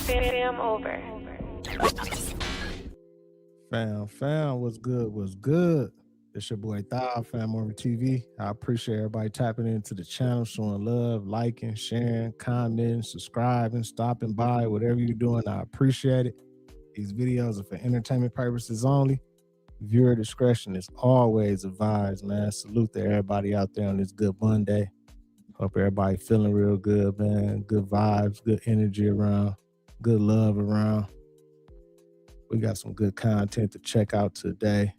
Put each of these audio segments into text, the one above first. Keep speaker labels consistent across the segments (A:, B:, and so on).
A: FamOver.
B: Fam, what's good? It's your boy Thou, FamOver TV. I appreciate everybody tapping into the channel, showing love, liking, sharing, commenting, subscribing, stopping by, whatever you're doing. I appreciate it. These videos are for entertainment purposes only. Viewer discretion is always advised, man. Salute to everybody out there on this good Monday. Hope everybody feeling real good, man. Good vibes, good energy around, good love around. We got some good content to check out today.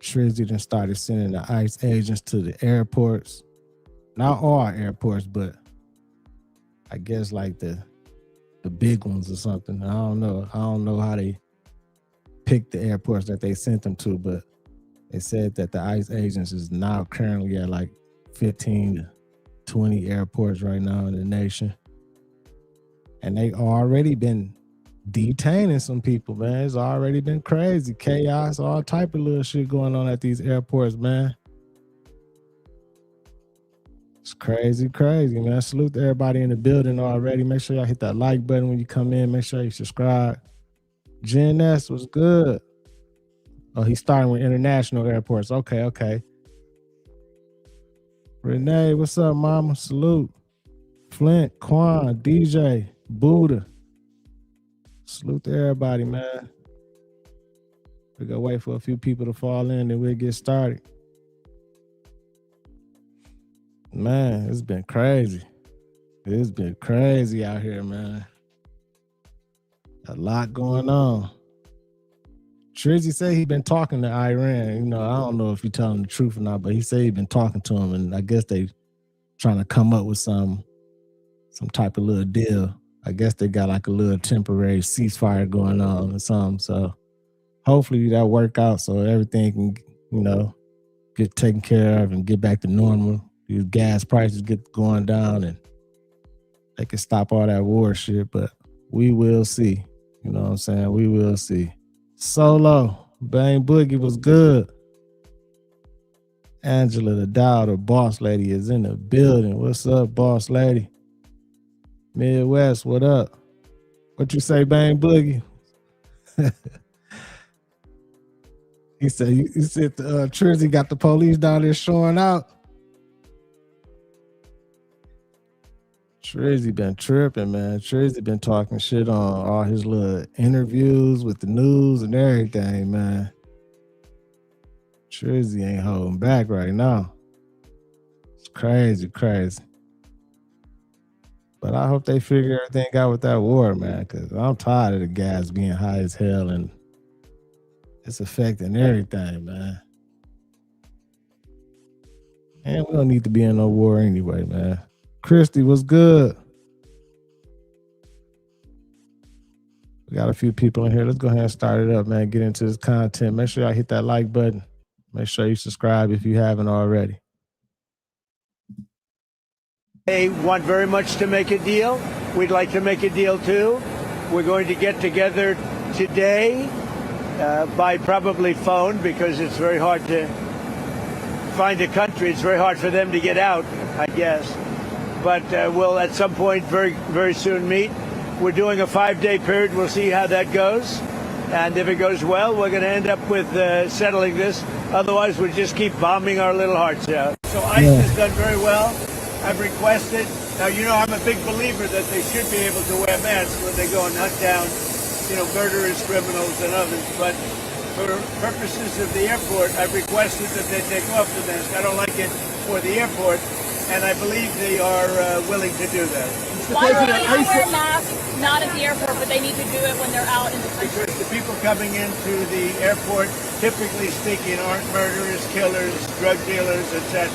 B: Trizzy done started sending the ICE agents to the airports. Not all airports, but I guess like the big ones or something. I don't know how they picked the airports that they sent them to, but they said that the ICE agents is now currently at like 15 to 20 airports right now in the nation. And they already been detaining some people, man. It's already been crazy. Chaos, all type of little shit going on at these airports, man. It's crazy, man. Salute to everybody in the building already. Make sure y'all hit that like button when you come in. Make sure you subscribe. DeGeneres was good. Oh, he's starting with international airports. Okay. Renee, what's up, mama? Salute. Flint, Quan, DJ, Buddha. Salute to everybody, man. We're going to wait for a few people to fall in, then we'll get started. Man, it's been crazy. It's been crazy out here, man. A lot going on. Trizzy said he been talking to Iran. You know, I don't know if you're telling the truth or not, but he said he been talking to him, and I guess they trying to come up with some type of little deal. I guess they got like a little temporary ceasefire going on or something. So hopefully that work out so everything can, you know, get taken care of and get back to normal. These gas prices get going down and they can stop all that war shit, but we will see. You know what I'm saying? We will see. Solo, Bang Boogie was good. Angela the Dow, the boss lady, is in the building. What's up, boss lady? Midwest, what up? What you say, Bang Boogie? He said Trizzy got the police down there showing out. Trizzy been tripping, man. Trizzy been talking shit on all his little interviews with the news and everything, man. Trizzy ain't holding back right now. It's crazy. But I hope they figure everything out with that war, man, because I'm tired of the gas being high as hell and it's affecting everything, man. And we don't need to be in no war anyway, man. Christy, what's good? We got a few people in here. Let's go ahead and start it up, man. Get into this content. Make sure y'all hit that like button. Make sure you subscribe if you haven't already.
C: They want very much to make a deal. We'd like to make a deal too. We're going to get together today by probably phone because it's very hard to find a country. It's very hard for them to get out, I guess. But we'll at some point very soon meet. We're doing a 5-day period. We'll see how that goes. And if it goes well, we're going to end up with settling this. Otherwise, we'll just keep bombing our little hearts out. So ICE has done very well. I've requested. Now, you know, I'm a big believer that they should be able to wear masks when they go and hunt down, you know, murderers, criminals, and others. But for purposes of the airport, I've requested that they take off the mask. I don't like it for the airport. And I believe they are willing to do that.
D: Why do they wear masks not at the airport, but they need to do it when they're out in the country?
C: Because the people coming into the airport, typically speaking, aren't murderers, killers, drug dealers, etc.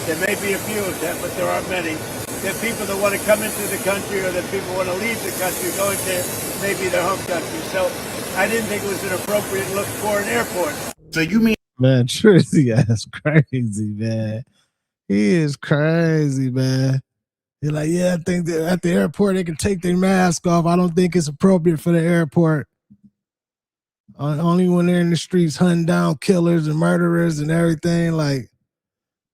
C: There may be a few of them, but there aren't many. They're people that want to come into the country or that people want to leave the country, going to maybe their home country. So I didn't think it was an appropriate look for an airport.
B: So you mean... Man, Trizzy ass crazy, man. He is crazy, man. He's like, yeah, I think that at the airport they can take their mask off. I don't think it's appropriate for the airport. Only when they're in the streets hunting down killers and murderers and everything. Like,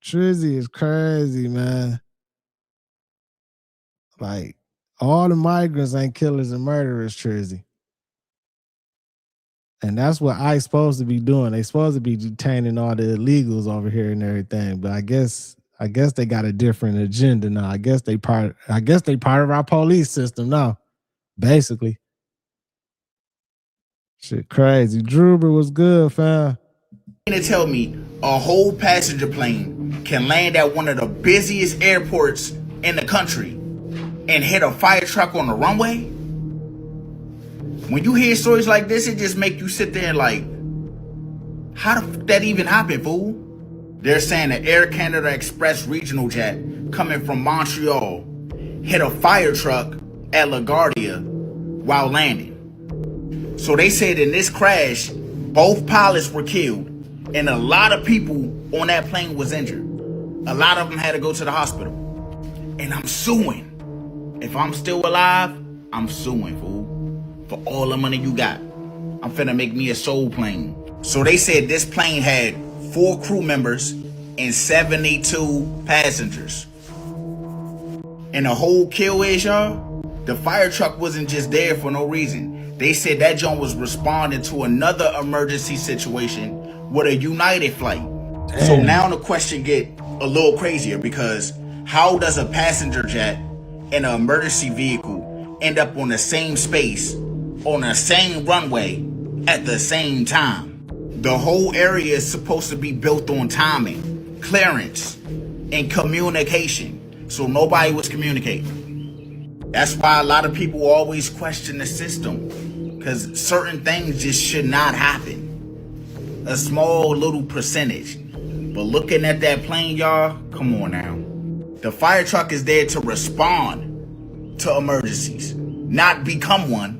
B: Trizzy is crazy, man. Like, all the migrants ain't killers and murderers, Trizzy. And that's what ICE supposed to be doing. They supposed to be detaining all the illegals over here and everything. But I guess they got a different agenda now. I guess they part of our police system now, basically. Shit crazy. Druber was good, fam.
A: To tell me a whole passenger plane can land at one of the busiest airports in the country and hit a fire truck on the runway? When you hear stories like this, it just make you sit there and like, how did that even happen, fool? They're saying the Air Canada Express regional jet coming from Montreal hit a fire truck at LaGuardia while landing. So they said in this crash, both pilots were killed and a lot of people on that plane was injured. A lot of them had to go to the hospital. And I'm suing. If I'm still alive, I'm suing, fool. For all the money you got. I'm finna make me a soul plane. So they said this plane had 4 crew members and 72 passengers. And the whole kill is, y'all, the fire truck wasn't just there for no reason. They said that joint was responding to another emergency situation with a United flight. Damn. So now the question get a little crazier, because how does a passenger jet and an emergency vehicle end up on the same space, on the same runway, at the same time? The whole area is supposed to be built on timing, clearance, and communication. So nobody was communicating. That's why a lot of people always question the system, because certain things just should not happen. A small little percentage. But looking at that plane, y'all, come on now. The fire truck is there to respond to emergencies, not become one.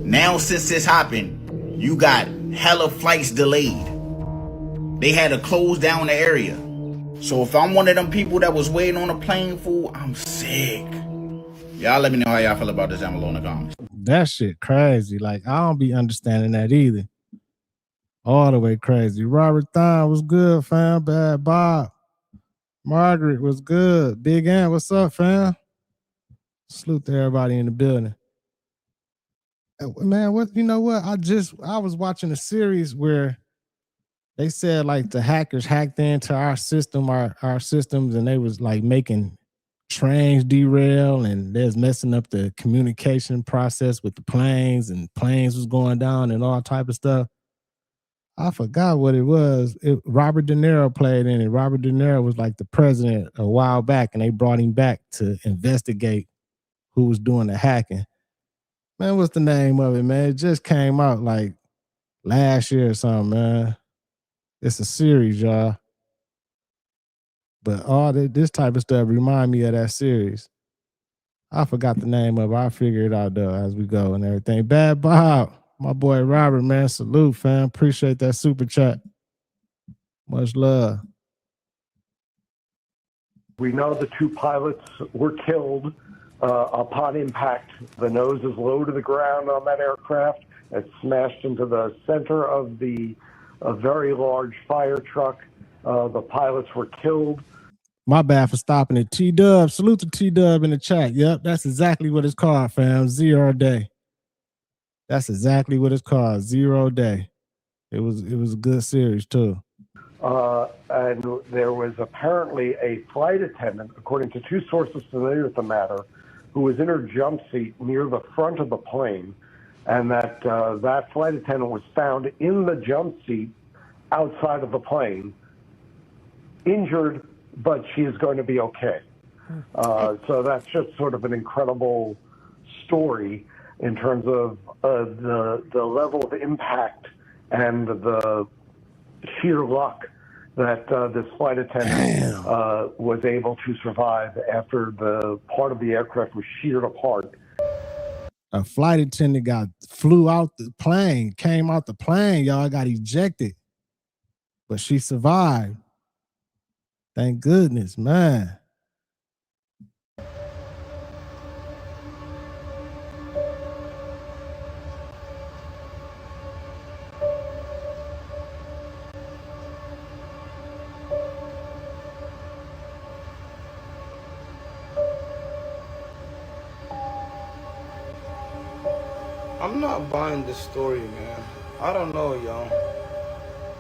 A: Now, since this happened, you got hella flights delayed. They had to close down the area. So if I'm one of them people that was waiting on a plane, fool, I'm sick. Y'all let me know how y'all feel about this down below in the comments.
B: That shit crazy. Like, I don't be understanding that either. All the way crazy. Robert Thon was good, fam. Bad Bob. Margaret was good. Big Ant, what's up, fam? Salute to everybody in the building. Man, what, you know what? I was watching a series where they said like the hackers hacked into our system, our systems, and they was like making trains derail, and they was messing up the communication process with the planes, and planes was going down and all type of stuff. I forgot what it was. Robert De Niro played in it. Robert De Niro was like the president a while back, and they brought him back to investigate who was doing the hacking. Man, what's the name of it, man? It just came out like last year or something, man. It's a series, y'all. But all this type of stuff remind me of that series. I forgot the name of it. I'll figure it out, though, as we go and everything. Bad Bob. My boy Robert, man, salute, fam. Appreciate that super chat. Much love.
E: We know the 2 pilots were killed upon impact. The nose is low to the ground on that aircraft. It smashed into the center of a very large fire truck. The pilots were killed.
B: My bad for stopping it. T-Dub, salute to T-Dub in the chat. Yep, that's exactly what it's called, fam. 0 day. That's exactly what it's called. 0 day. It was a good series too.
E: And there was apparently a flight attendant, according to 2 sources familiar with the matter, who was in her jump seat near the front of the plane, and that flight attendant was found in the jump seat outside of the plane, injured, but she is going to be okay. So that's just sort of an incredible story in terms of the level of impact and the sheer luck that this flight attendant was able to survive after the part of the aircraft was sheared apart.
B: A flight attendant flew out the plane, came out the plane, y'all, got ejected. But she survived. Thank goodness, man.
F: I'm not buying this story, man. I don't know, y'all.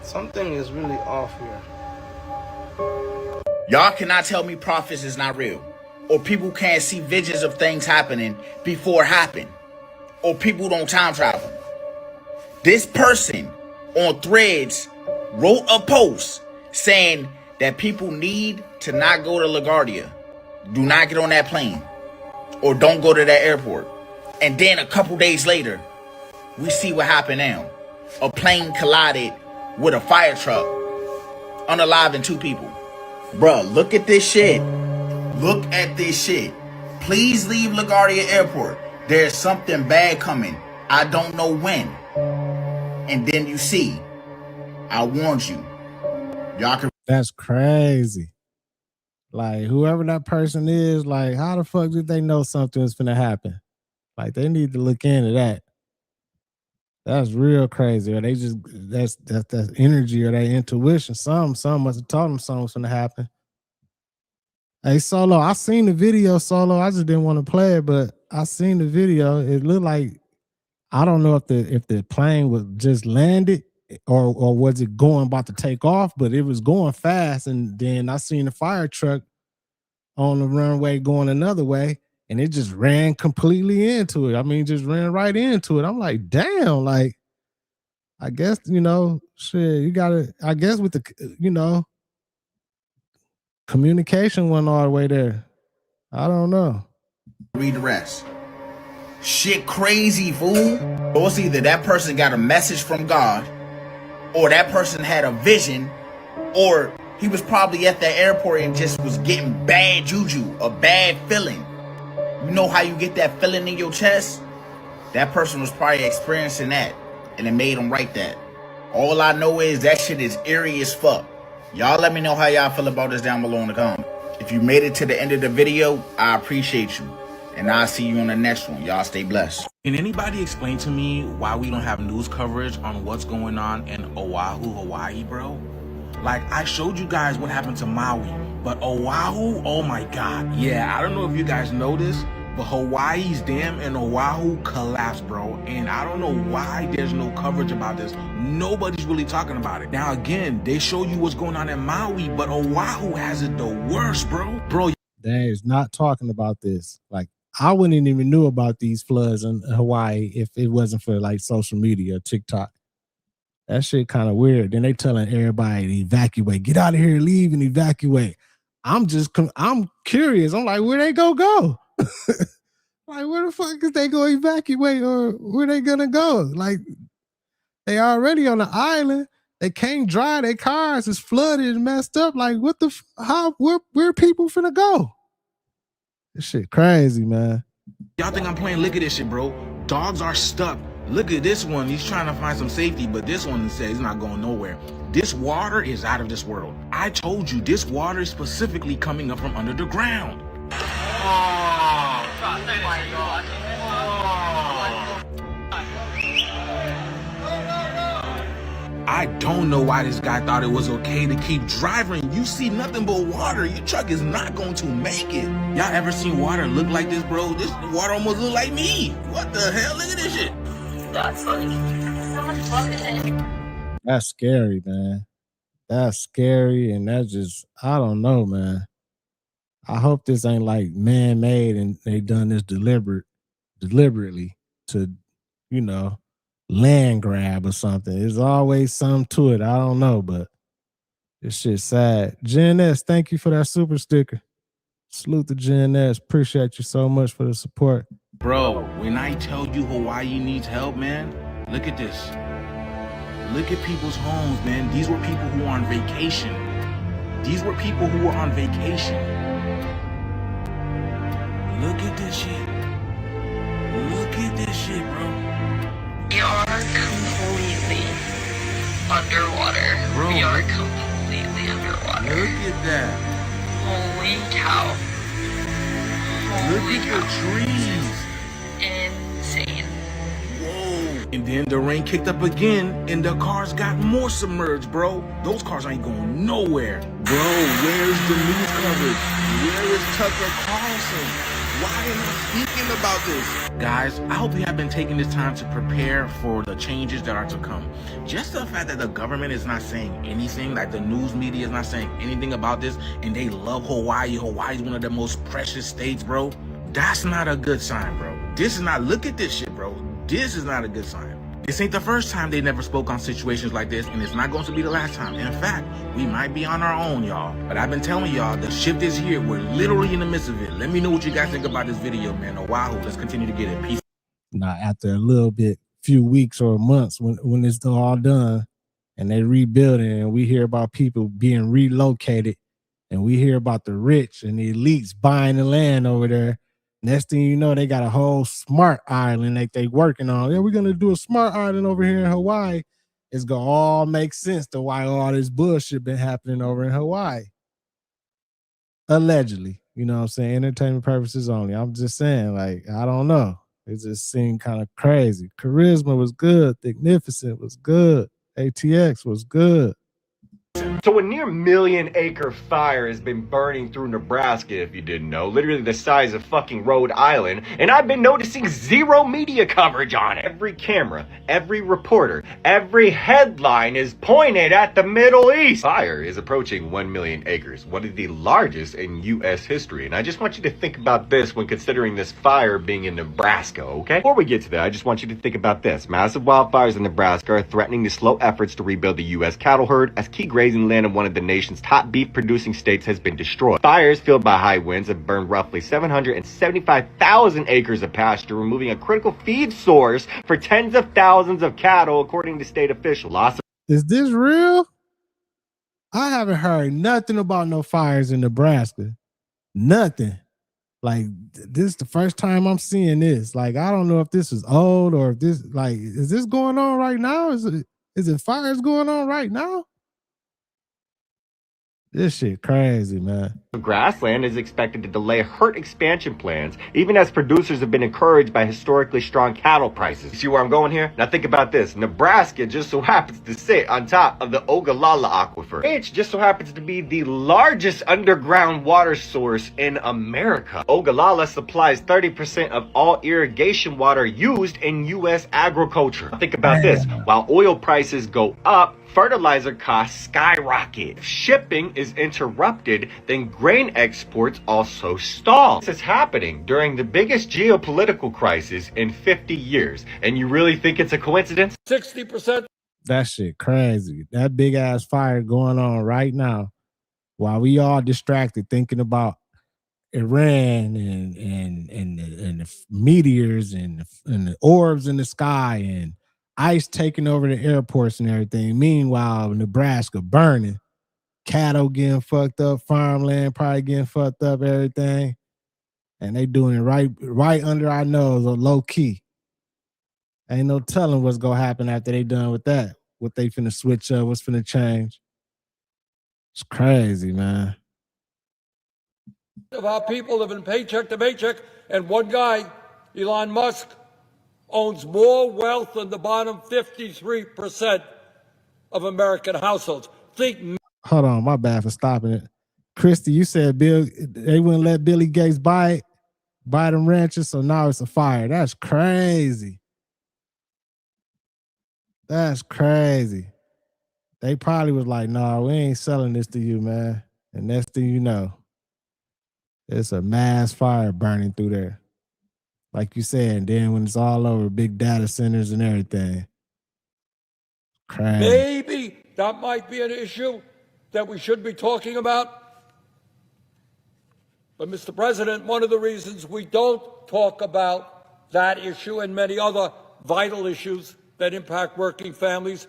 F: Something is really off here.
A: Y'all cannot tell me prophets is not real. Or people can't see visions of things happening before it happen. Or people don't time travel. This person on Threads wrote a post saying that people need to not go to LaGuardia. Do not get on that plane. Or don't go to that airport. And then a couple days later, we see what happened now. A plane collided with a fire truck, unaliving 2 people. Bruh, look at this shit. Look at this shit. Please leave LaGuardia Airport. There's something bad coming. I don't know when. And then you see, I warned you. Y'all can.
B: That's crazy. Like, whoever that person is, like, how the fuck did they know something was finna happen? Like, they need to look into that. That's real crazy. Or they just, that's energy or that intuition. Some must have told them something was finna happen. Hey, Solo, I seen the video, Solo. I just didn't want to play it, but I seen the video. It looked like, I don't know if the plane was just landed or was it going about to take off, but it was going fast. And then I seen the fire truck on the runway going another way, and it just ran completely into it. I mean, just ran right into it. I'm like, damn, like, I guess, you know, shit, you gotta, I guess with the, you know, communication went all the way there. I don't know.
A: Read the rest. Shit crazy, fool. Or it's either that person got a message from God, or that person had a vision, or he was probably at the airport and just was getting bad juju, a bad feeling. You know how you get that feeling in your chest? That person was probably experiencing that, and it made him write that. All I know is that shit is eerie as fuck. Y'all let me know how y'all feel about this down below in the comments. If you made it to the end of the video, I appreciate you. And I'll see you on the next one. Y'all stay blessed.
G: Can anybody explain to me why we don't have news coverage on what's going on in Oahu, Hawaii, bro? Like, I showed you guys what happened to Maui, but Oahu, oh my God. Yeah, I don't know if you guys know this, but Hawaii's dam in Oahu collapsed, bro. And I don't know why there's no coverage about this. Nobody's really talking about it. Now, again, they show you what's going on in Maui, but Oahu has it the worst, bro.
B: They is not talking about this. Like, I wouldn't even knew about these floods in Hawaii if it wasn't for like social media, TikTok. That shit kind of weird. Then they telling everybody to evacuate, get out of here, leave and evacuate. I'm curious. I'm like, where they go? Like, where the fuck is they going to evacuate, or where they gonna go? Like, they already on the island. They can't drive their cars. It's flooded and messed up. Like, what the, where people finna go? This shit crazy, man.
G: Y'all think I'm playing? Look at this shit, bro. Dogs are stuck. Look at this one. He's trying to find some safety, but this one says he's not going nowhere. This water is out of this world. I told you, this water is specifically coming up from under the ground. Oh my God. I don't know why this guy thought it was okay to keep driving. You see nothing but water. Your truck is not going to make it. Y'all ever seen water look like this, bro? This water almost look like me. What the hell? Look at this shit. That's funny.
B: That's scary, man. That's scary, and that's just, I don't know, man. I hope this ain't like man-made and they done this deliberately to, you know, land grab or something. There's always something to it. I don't know, but this shit's sad. DeGeneres, thank you for that super sticker. Salute to DeGeneres. Appreciate you so much for the support.
G: Bro, when I tell you Hawaii needs help, man, look at this. Look at people's homes, man. These were people who were on vacation. These were people who were on vacation. Look at this shit. Look at this shit, bro.
H: We are completely underwater.
G: Bro,
H: we are completely underwater.
G: Look at that.
H: Holy cow.
G: Look at the trees.
H: Insane.
G: Whoa. And then the rain kicked up again, and the cars got more submerged, bro. Those cars ain't going nowhere. Bro, where's the news coverage? Where is Tucker Carlson? Why am I speaking about this? Guys, I hope you have been taking this time to prepare for the changes that are to come. Just the fact that the government is not saying anything, like the news media is not saying anything about this, and they love Hawaii. Hawaii is one of the most precious states, bro. That's not a good sign, bro. This is not, look at this shit, bro. This is not a good sign. This ain't the first time they never spoke on situations like this, and it's not going to be the last time. In fact, we might be on our own, y'all. But I've been telling y'all, the shift is here. We're literally in the midst of it. Let me know what you guys think about this video, man. Oahu, let's continue to get it. Peace.
B: Now, after a little bit, few weeks or months, when it's all done and they rebuild it, and we hear about people being relocated, and we hear about the rich and the elites buying the land over there. Next thing you know, they got a whole smart island that they working on. Yeah, we're going to do a smart island over here in Hawaii. It's going to all make sense to why all this bullshit been happening over in Hawaii. Allegedly, you know what I'm saying? Entertainment purposes only. I'm just saying, like, I don't know. It just seemed kind of crazy. Charisma was good. Magnificent was good. ATX was good.
I: So a near million-acre fire has been burning through Nebraska, if you didn't know, literally the size of fucking Rhode Island, and I've been noticing zero media coverage on it. Every camera, every reporter, every headline is pointed at the Middle East. Fire is approaching 1 million acres, one of the largest in U.S. history, and I just want you to think about this when considering this fire being in Nebraska, okay? Before we get to that, I just want you to think about this. Massive wildfires in Nebraska are threatening to slow efforts to rebuild the U.S. cattle herd as key grazing land of one of the nation's top beef-producing states has been destroyed. Fires fueled by high winds have burned roughly 775,000 acres of pasture, removing a critical feed source for tens of thousands of cattle, according to state officials.
B: Is this real? I haven't heard nothing about no fires in Nebraska. Nothing. Like, this is the first time I'm seeing this. Like, I don't know if this is old or if this, like, is this going on right now? Is it fires going on right now? This shit crazy, man.
I: Grassland is expected to delay herd expansion plans, even as producers have been encouraged by historically strong cattle prices. You see where I'm going here? Now think about this. Nebraska just so happens to sit on top of the Ogallala Aquifer, which just so happens to be the largest underground water source in America. Ogallala supplies 30% of all irrigation water used in U.S. agriculture. Think about this. While oil prices go up, fertilizer costs skyrocket. If shipping is interrupted, then grain exports also stall. This is happening during the biggest geopolitical crisis in 50 years. And you really think it's a coincidence?
C: 60%.
B: That shit crazy. That big ass fire going on right now while we all distracted thinking about Iran and the meteors and the orbs in the sky and ice taking over the airports and everything. Meanwhile, Nebraska burning, cattle getting fucked up, farmland probably getting fucked up, everything. And they doing it right under our nose or low key. Ain't no telling what's gonna happen after they done with that. What they finna switch up, what's finna change. It's crazy, man.
C: Of our people living paycheck to paycheck, and one guy, Elon Musk, owns more wealth than the bottom 53% of American households.
B: Hold on, my bad for stopping it. Christy, you said they wouldn't let Billy Gates buy them ranches, so now it's a fire. That's crazy. That's crazy. They probably was like, "No, we ain't selling this to you, man." And next thing you know, it's a mass fire burning through there. Like you said, and then when it's all over, big data centers and everything. Crazy.
C: Maybe that might be an issue that we should be talking about. But, Mr. President, one of the reasons we don't talk about that issue and many other vital issues that impact working families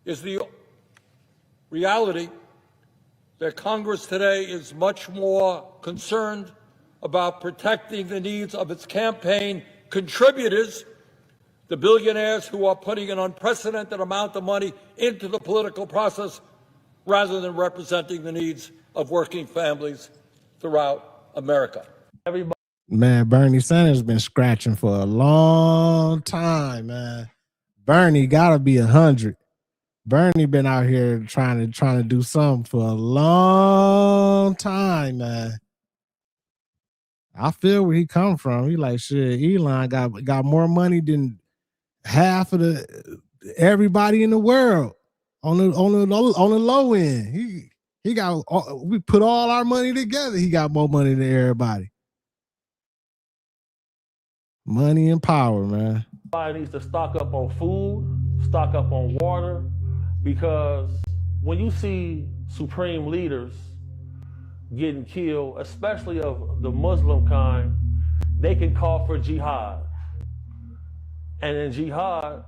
C: is the reality that Congress today is much more concerned about protecting the needs of its campaign contributors, the billionaires who are putting an unprecedented amount of money into the political process, rather than representing the needs of working families throughout America.
B: Man, Bernie Sanders been scratching for a long time, man. Bernie gotta be 100. Bernie been out here trying to do something for a long time, man. I feel where he come from. He like, shit, Elon got more money than half of everybody in the world on the low end. He got, we put all our money together. He got more money than everybody. Money and power, man.
J: Everybody needs to stock up on food, stock up on water, because when you see supreme leaders getting killed, especially of the Muslim kind, they can call for jihad. And in jihad,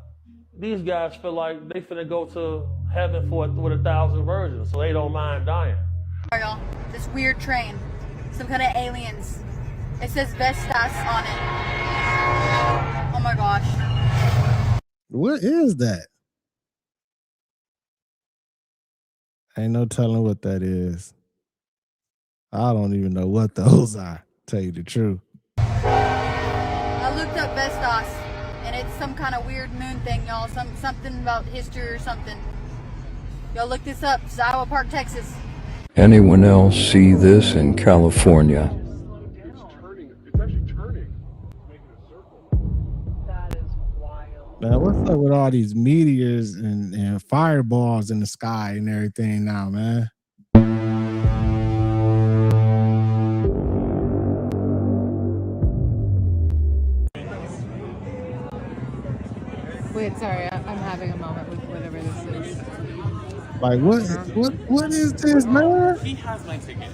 J: these guys feel like they finna go to heaven with 1,000 virgins, so they don't mind dying.
K: Y'all, this weird train, some kind of aliens. It says Vestas on it. Oh my gosh.
B: What is that? Ain't no telling what that is. I don't even know what those are, tell you the truth.
K: I looked up Vestas, and it's some kind of weird moon thing, y'all. Something about history or something. Y'all look this up. It's Iowa Park, Texas.
L: Anyone else see this in California?
M: It's actually turning, making a circle.
H: That is wild.
B: Man, what's up with all these meteors and fireballs in the sky and everything now, man?
N: Wait, sorry, I'm having a moment with whatever this is.
B: Like, what is this, man?
O: He has my ticket.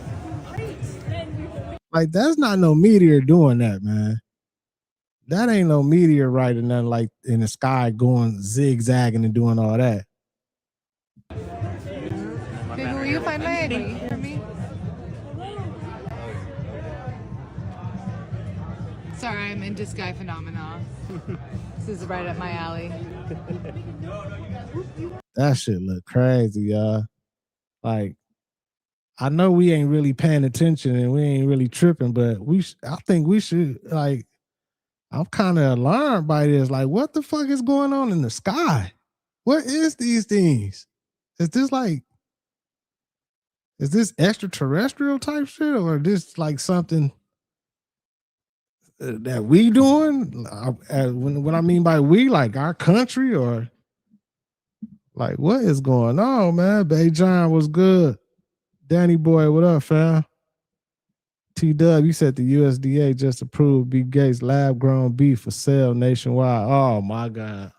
B: Like, that's not no meteor doing that, man. That ain't no meteorite or nothing like in the sky going zigzagging and doing all that.
N: Baby, will you find my ID for me? Sorry, I'm into sky phenomena. This is right up my alley.
B: That shit look crazy, y'all. Like, I know we ain't really paying attention and we ain't really tripping, but I think we should, like, I'm kind of alarmed by this. Like, what the fuck is going on in the sky? What is these things? Is this extraterrestrial type shit, or this like something that we doing? What I mean by we, like our country, or like what is going on, man? Bay John was good. Danny boy, what up, fam? T-Dub, you said the USDA just approved Bill Gates lab-grown beef for sale nationwide. Oh my God.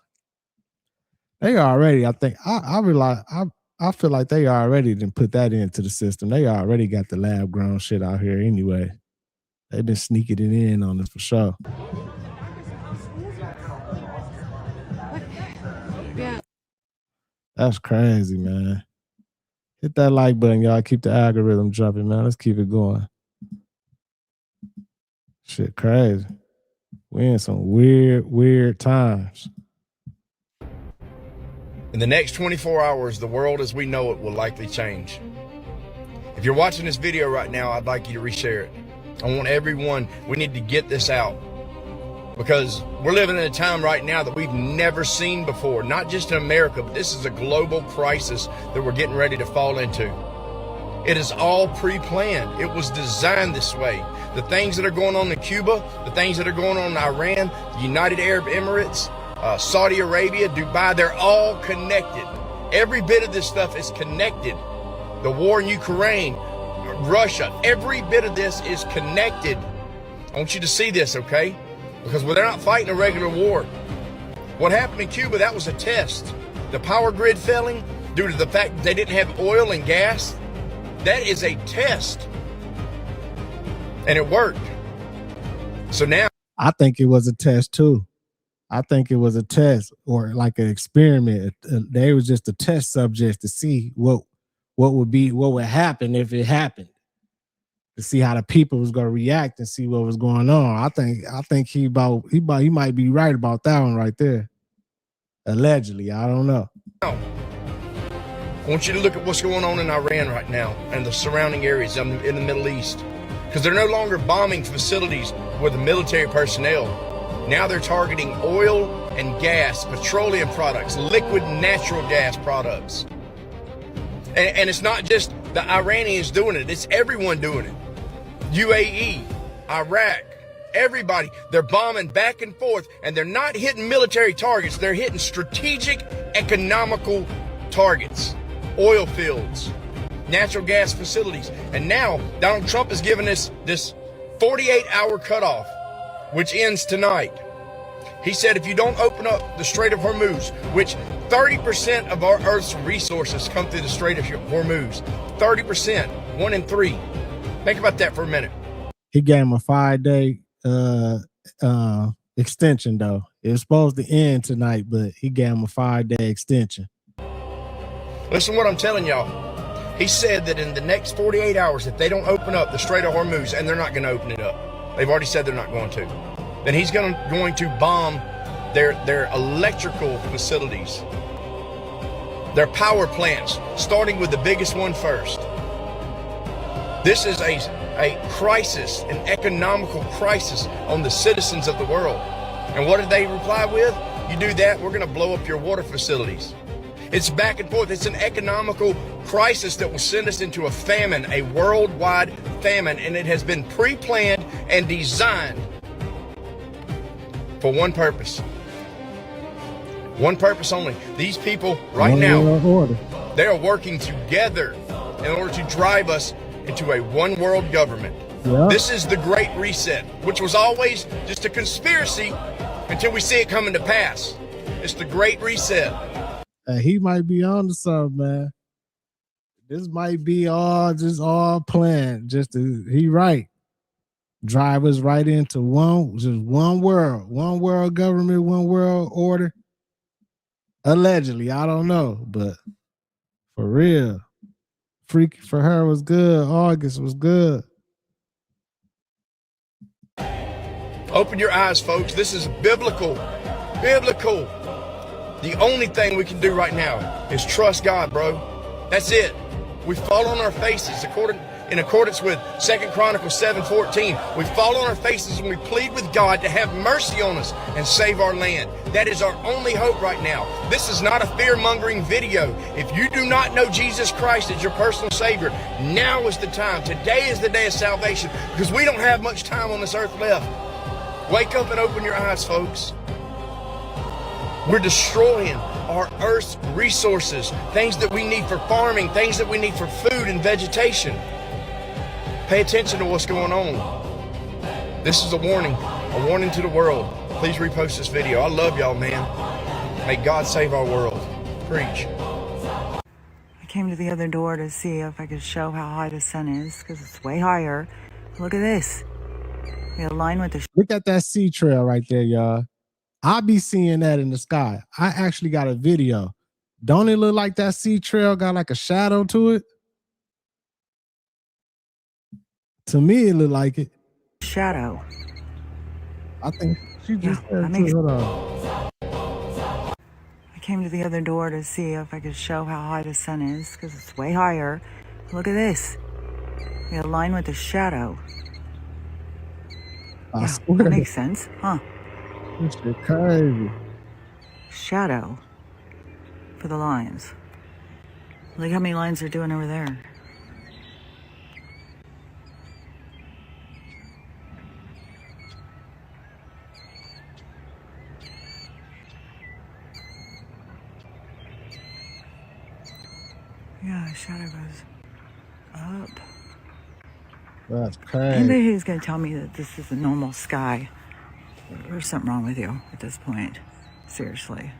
B: They already, I think, I feel like they already didn't put that into the system. They already got the lab-grown shit out here anyway. They've been sneaking it in on us for sure.
N: Yeah.
B: That's crazy, man. Hit that like button, y'all. Keep the algorithm jumping, man. Let's keep it going. Shit crazy. We in some weird times.
P: In the next 24 hours, the world as we know it will likely change. If you're watching this video right now, I'd like you to reshare it. I want everyone, we need to get this out, because we're living in a time right now that we've never seen before, not just in America, but this is a global crisis that we're getting ready to fall into. It is all pre-planned. It was designed this way. The things that are going on in Cuba, the things that are going on in Iran, the United Arab Emirates, Saudi Arabia, Dubai, they're all connected. Every bit of this stuff is connected. The war in Ukraine, Russia, every bit of this is connected. I want you to see this, okay? Because they're not fighting a regular war. What happened in Cuba, that was a test. The power grid failing due to the fact that they didn't have oil and gas, that is a test. And it worked. So now,
B: I think it was a test too. I think it was a test or like an experiment. They was just a test subject to see what would happen if it happened. To see how the people was gonna react and see what was going on. I think he might be right about that one right there. Allegedly, I don't know.
P: I want you to look at what's going on in Iran right now and the surrounding areas in the Middle East. Because they're no longer bombing facilities with the military personnel. Now they're targeting oil and gas, petroleum products, liquid natural gas products. And it's not just the Iranians doing it, it's everyone doing it. UAE, Iraq, everybody. They're bombing back and forth, and they're not hitting military targets. They're hitting strategic, economical targets, oil fields, natural gas facilities. And now Donald Trump has given us this 48-hour cutoff, which ends tonight. He said if you don't open up the Strait of Hormuz, which 30% of our Earth's resources come through the Strait of Hormuz, 30%, 1 in 3. Think about that for a minute.
B: He gave him a 5-day extension, though. It was supposed to end tonight, but he gave him a 5-day extension.
P: Listen to what I'm telling y'all. He said that in the next 48 hours, if they don't open up the Strait of Hormuz, and they're not going to open it up, they've already said they're not going to, then he's going to bomb their electrical facilities, their power plants, starting with the biggest one first. This is a crisis, an economical crisis on the citizens of the world. And what did they reply with? You do that, we're going to blow up your water facilities. It's back and forth. It's an economical crisis that will send us into a famine, a worldwide famine, and it has been pre-planned and designed for one purpose. One purpose only. These people right now, they are working together in order to drive us into a one-world government. Yep. This is the Great Reset, which was always just a conspiracy until we see it coming to pass. It's the Great Reset.
B: He might be on to something, man. This might be all planned. He right. Drive us right into one world government, one world order. Allegedly, I don't know, but for real, Freaky for her was good. August was good.
P: Open your eyes, folks. This is biblical. Biblical. The only thing we can do right now is trust God, bro. That's it. We fall on our faces in accordance with 2 Chronicles 7:14. We fall on our faces and we plead with God to have mercy on us and save our land. That is our only hope right now. This is not a fear-mongering video. If you do not know Jesus Christ as your personal Savior, now is the time. Today is the day of salvation, because we don't have much time on this earth left. Wake up and open your eyes, folks. We're destroying our Earth's resources, things that we need for farming, things that we need for food and vegetation. Pay attention to what's going on. This is a warning to the world. Please repost this video. I love y'all, man. May God save our world. Preach.
O: I came to the other door to see if I could show how high the sun is, because it's way higher. Look at this. We align with the...
B: Look at that sea trail right there, y'all. I'll be seeing that in the sky. I actually got a video. Don't it look like that sea trail got like a shadow to it? To me, it looked like it.
O: Shadow.
B: I think she just said
O: I came to the other door to see if I could show how high the sun is, because it's way higher. Look at this. We align with the shadow.
B: I swear.
O: That makes sense, huh?
B: This shit crazy.
O: Shadow for the lines. Look how many lines they're doing over there. Yeah, shadow goes up.
B: That's crazy.
O: Anybody who's going to tell me that this is a normal sky, there's something wrong with you at this point. Seriously.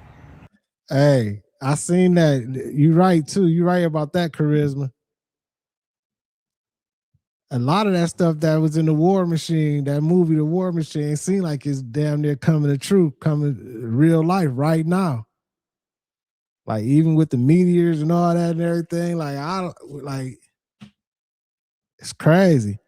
B: Hey, I seen that. You right, too. You right about that, Charisma. A lot of that stuff that was in the War Machine, that movie, The War Machine, seemed like it's damn near coming to truth, coming real life right now. Like, even with the meteors and all that and everything, it's crazy.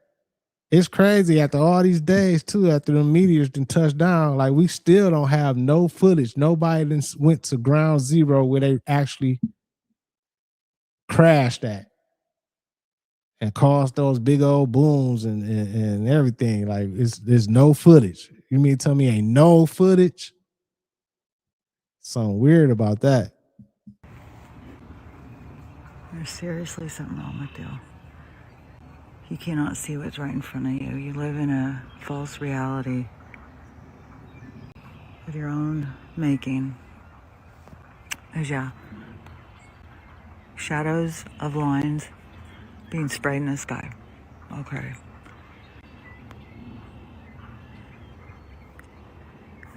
B: It's crazy after all these days, too, after the meteors done touched down, like, we still don't have no footage. Nobody done went to ground zero where they actually crashed at and caused those big old booms and everything. Like, there's no footage. You mean to tell me ain't no footage? Something weird about that.
O: There's seriously something wrong with you. You cannot see what's right in front of you. You live in a false reality of your own making. There's, yeah, shadows of lines being sprayed in the sky. Okay.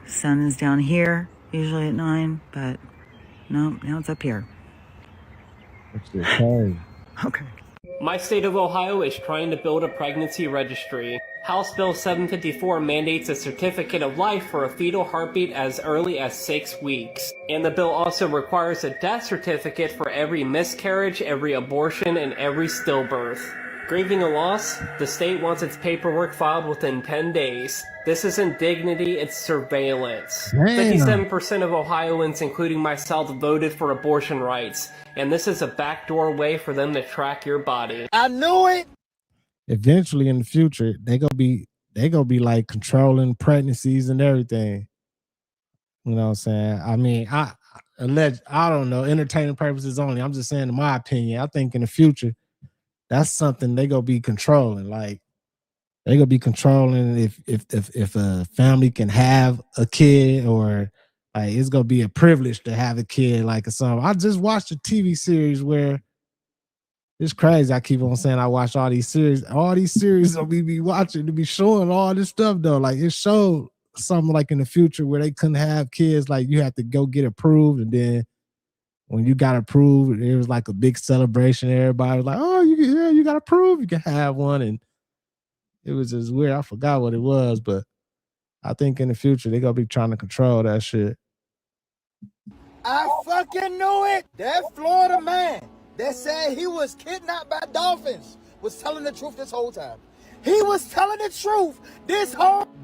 O: Sun is down here, usually at 9, but no, now it's up here. Okay.
Q: My state of Ohio is trying to build a pregnancy registry. House Bill 754 mandates a certificate of life for a fetal heartbeat as early as 6 weeks. And the bill also requires a death certificate for every miscarriage, every abortion, and every stillbirth. Grieving a loss, the state wants its paperwork filed within 10 days. This isn't dignity, it's surveillance.
B: Damn.
Q: 57% of Ohioans, including myself, voted for abortion rights. And this is a backdoor way for them to track your body.
R: I knew it!
B: Eventually in the future, they gonna be like controlling pregnancies and everything. You know what I'm saying? I mean, I don't know, entertainment purposes only. I'm just saying in my opinion, I think in the future, that's something they gonna be controlling. Like they gonna be controlling if a family can have a kid, or like it's gonna be a privilege to have a kid. Like something. I just watched a TV series where it's crazy. I keep on saying I watch all these series. All these series that we be watching to be showing all this stuff though. Like it showed something like in the future where they couldn't have kids. Like you have to go get approved, and then when you got approved, it was like a big celebration. Everybody was like, "Oh, you got approved. You can have one." And it was just weird. I forgot what it was, but I think in the future they're gonna be trying to control that shit.
R: I fucking knew it! That Florida man that said he was kidnapped by dolphins was telling the truth this whole time. He was telling the truth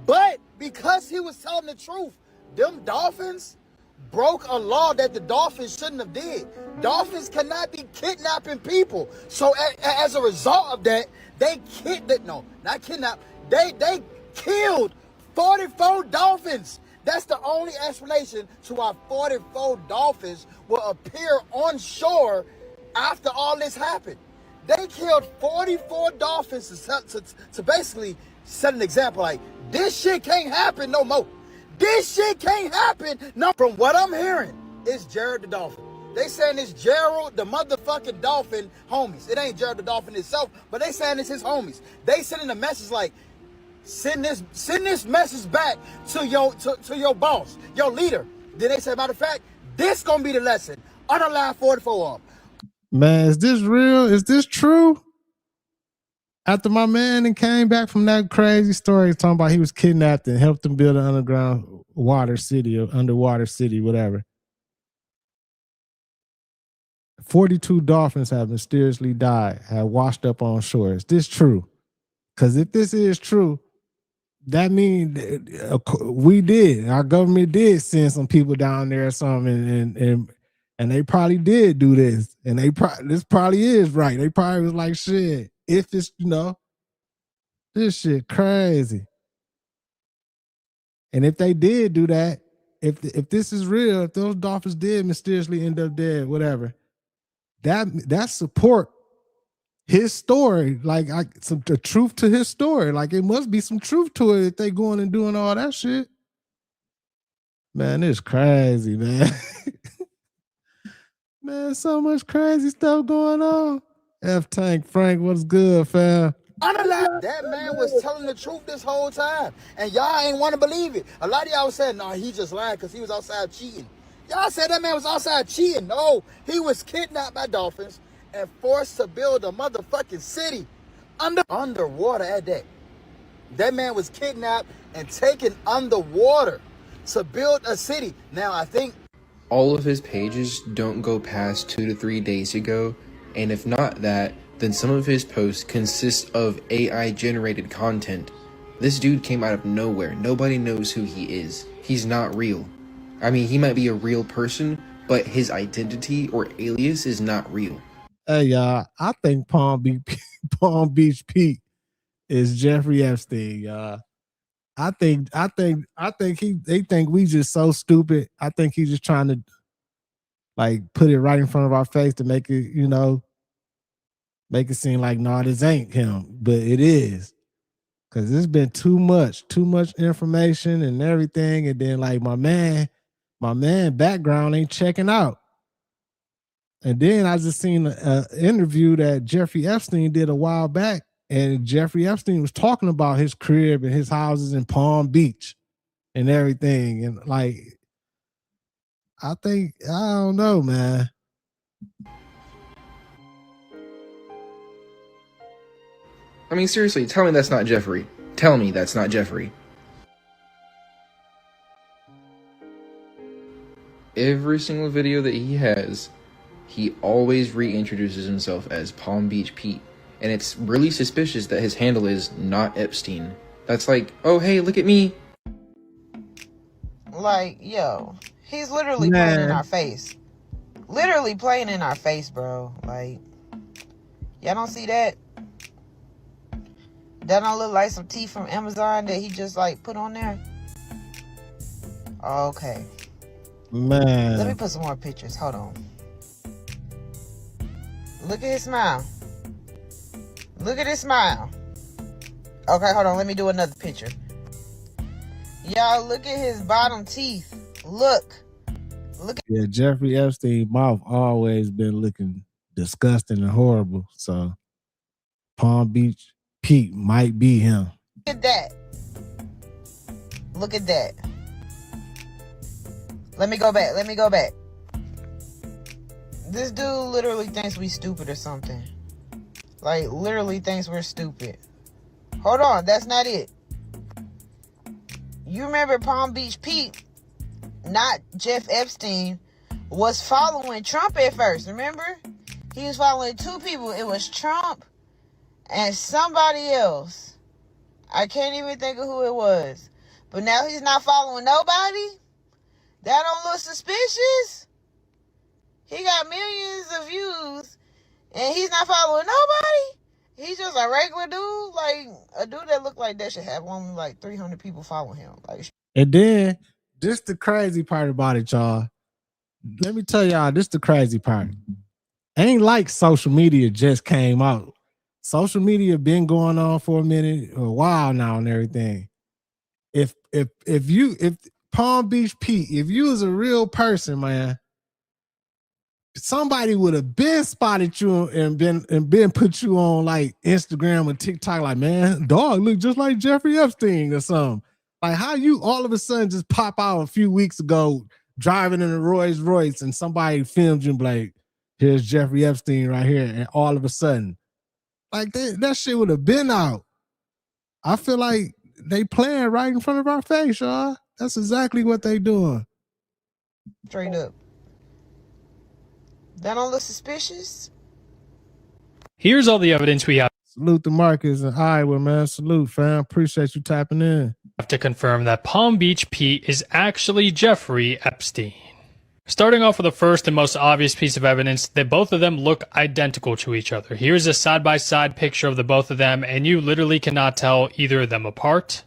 R: but because he was telling the truth, them dolphins broke a law that the dolphins shouldn't have did. Dolphins cannot be kidnapping people. So as a result of that, they killed 44 dolphins. That's the only explanation to why 44 dolphins will appear on shore after all this happened. They killed 44 dolphins to basically set an example like, this shit can't happen no more. This shit can't happen. No, from what I'm hearing, it's Jared the Dolphin. They saying it's Gerald the motherfucking Dolphin homies. It ain't Jared the Dolphin itself, but they saying it's his homies. They sending a message like, send this message back to your boss, your leader. Then they say, matter of fact, this gonna be the lesson. Underline 44 on.
B: Man, is this real? Is this true? After my man came back from that crazy story talking about he was kidnapped and helped them build an underground water city or underwater city, whatever. 42 dolphins have mysteriously died, have washed up on shore. Is this true? Because if this is true, that means our government did send some people down there or something, and they probably did do this, and this probably is right. They probably was like, shit, if it's, this shit crazy. And if they did do that, if this is real, if those dolphins did mysteriously end up dead, whatever, that support his story, like the truth to his story. Like it must be some truth to it if they going and doing all that shit. Man, it's crazy, man. Man, so much crazy stuff going on. F-Tank Frank, what's good, fam?
R: That man was telling the truth this whole time, and y'all ain't want to believe it. A lot of y'all said, no, he just lied because he was outside cheating. Y'all said that man was outside cheating. No, he was kidnapped by dolphins and forced to build a motherfucking city underwater at that. That man was kidnapped and taken underwater to build a city. Now, I think
S: all of his pages don't go past 2 to 3 days ago, and if not that, then some of his posts consist of AI-generated content. This dude came out of nowhere. Nobody knows who he is. He's not real. I mean, he might be a real person, but his identity or alias is not real.
B: Hey, y'all, I think Palm Beach Pete is Jeffrey Epstein, y'all. I think they think we just so stupid. I think he's just trying to like put it right in front of our face to make it, make it seem like, no, this ain't him, but it is. Cause it's been too much information and everything. And then like my man background ain't checking out. And then I just seen an interview that Jeffrey Epstein did a while back. And Jeffrey Epstein was talking about his crib and his houses in Palm Beach and everything. And like, I don't know, man.
S: I mean, seriously, tell me that's not Jeffrey. Tell me that's not Jeffrey. Every single video that he has, he always reintroduces himself as Palm Beach Pete. And it's really suspicious that his handle is not Epstein. That's like, oh, hey, look at me.
T: Like, yo, he's literally playing in our face. Literally playing in our face, bro. Like, y'all don't see that? That don't look like some teeth from Amazon that he just like put on there? Okay.
B: Man.
T: Let me put some more pictures. Hold on. Look at his smile. Look at his smile. Okay, hold on. Let me do another picture. Y'all, look at his bottom teeth. Look.
B: Yeah, Jeffrey Epstein's mouth always been looking disgusting and horrible. So Palm Beach Pete might be him.
T: Look at that. Look at that. Let me go back. This dude literally thinks we stupid or something. Like, literally thinks we're stupid. Hold on, that's not it. You remember Palm Beach Pete, not Jeff Epstein, was following Trump at first, remember? He was following two people. It was Trump and somebody else. I can't even think of who it was. But now he's not following nobody? That don't look suspicious? He got millions of views and he's not following nobody? He's just a regular dude? Like, a dude that look like that should have only like 300 people following him. Like,
B: and then, this the crazy part about it, y'all. Let me tell y'all, this the crazy part. Ain't like social media just came out. Social media been going on for a while now and everything. If Palm Beach Pete, if you was a real person, man, somebody would have been spotted you and been put you on like Instagram and TikTok, like, man, dog look just like Jeffrey Epstein or something. Like, how you all of a sudden just pop out a few weeks ago driving in a Rolls Royce and somebody filmed you and be like, here's Jeffrey Epstein right here, and all of a sudden, like that shit would have been out. I feel like they playing right in front of our face, y'all. That's exactly what they doing.
T: straight up. That don't look suspicious?
U: Here's all the evidence we have.
B: Salute to Marcus and Iowa, man. Salute, fam. Appreciate you tapping in.
U: To confirm that Palm Beach Pete is actually Jeffrey Epstein. Starting off with the first and most obvious piece of evidence, that both of them look identical to each other. Here's a side-by-side picture of the both of them, and you literally cannot tell either of them apart.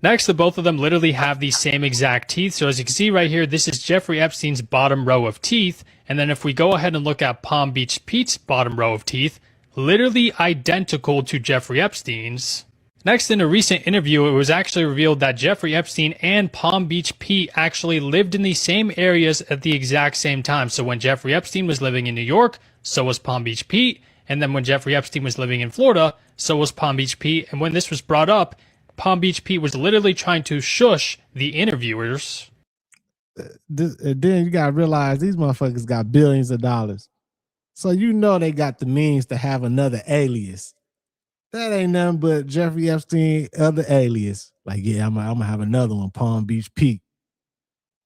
U: Next, the both of them literally have the same exact teeth. So as you can see right here, this is Jeffrey Epstein's bottom row of teeth. And then if we go ahead and look at Palm Beach Pete's bottom row of teeth, literally identical to Jeffrey Epstein's. Next, in a recent interview, it was actually revealed that Jeffrey Epstein and Palm Beach Pete actually lived in the same areas at the exact same time. So when Jeffrey Epstein was living in New York, so was Palm Beach Pete. And then when Jeffrey Epstein was living in Florida, so was Palm Beach Pete. And when this was brought up, Palm Beach Pete was literally trying to shush the interviewers.
B: Then you gotta realize these motherfuckers got billions of dollars. So you know they got the means to have another alias. That ain't nothing but Jeffrey Epstein, other alias. Like, yeah, I'm gonna have another one, Palm Beach Pete.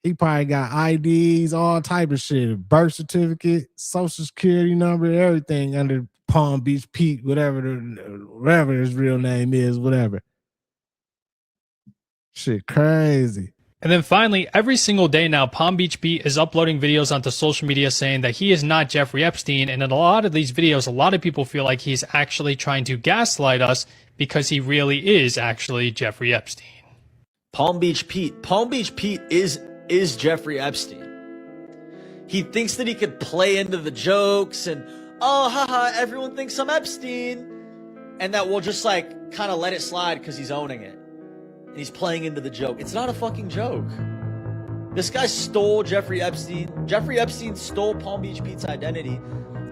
B: He probably got IDs, all type of shit, birth certificate, social security number, everything under Palm Beach Pete, whatever his real name is, whatever. Shit crazy.
U: And then finally, every single day now, Palm Beach Pete is uploading videos onto social media saying that he is not Jeffrey Epstein. And in a lot of these videos, a lot of people feel like he's actually trying to gaslight us because he really is actually Jeffrey Epstein.
V: Palm Beach Pete is Jeffrey Epstein. He thinks that he could play into the jokes and,
D: oh, haha, everyone thinks I'm Epstein. And that we'll just like kind of let it slide because he's owning it. And he's playing into the joke. It's not a fucking joke. This guy stole Jeffrey Epstein. Jeffrey Epstein stole Palm Beach Pete's identity.